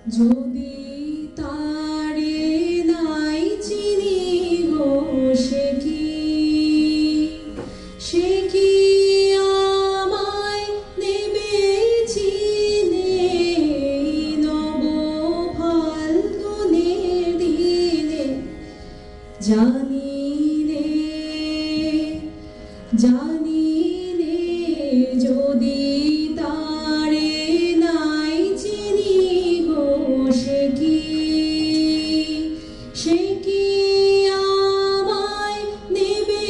যদি তারে নাই চিনি গো সে কি আমায় নেবে চিনে নব ফাল্গুনের দিনে জানি রে যদি তারে নাই চিনি গো সে কি আমায় নেবে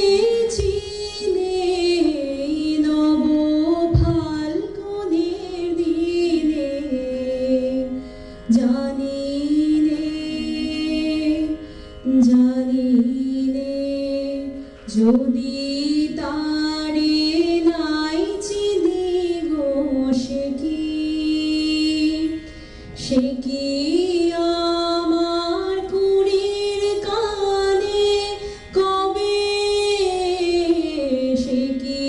চিনে নব ফাল্গুনের দিনে জানি রে যদি তারে নাই চিনি গো সে কি আমার কুড়ির কানে কবে সে কি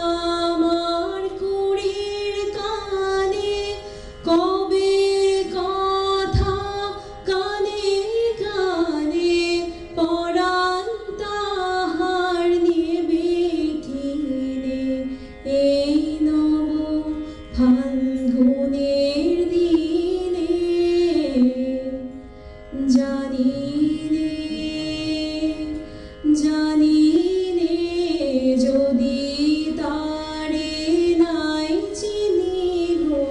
আমার কুড়ির কানে কবে কথা কানে কানে পরাণ তাহার নেবে কিনে এই নব ফাল্গুনের দিনে জানি রে যদি তারে নাই চিনি গো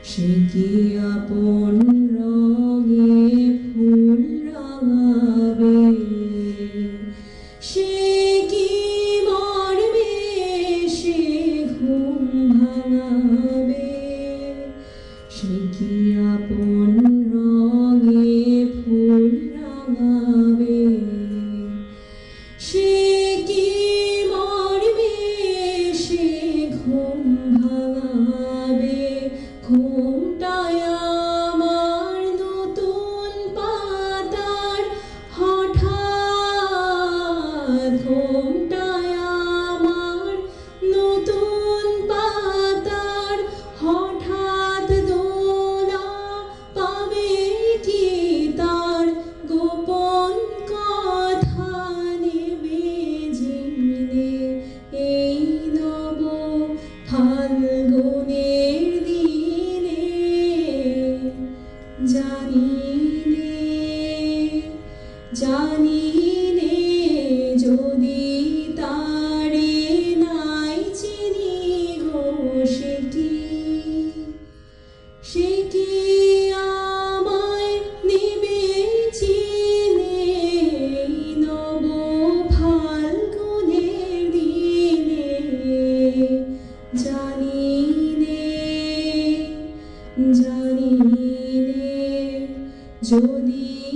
সে কি আপন রঙে ফুল রাঙাবে সে কি মরবে সে ঘুম ভাঙাবে সে কি আপন রঙে ফুল রাঙাবে সে কি মরবে সে ঘুম ভাঙাবে ঘুমটায় আমার নতুন পাতার হঠাৎ ঘুমটায় আমার নতুন পাতার হঠাৎ দোলা পাবে কি তার গোপন কথা নেবে জিনে এই নব ফাল্গুনের দিনে জানি রে যদি তারে নাই চিনি গো সে কি আমায় নেবে চিনে নব ফাল্গুনের দিনে জানি রে যদি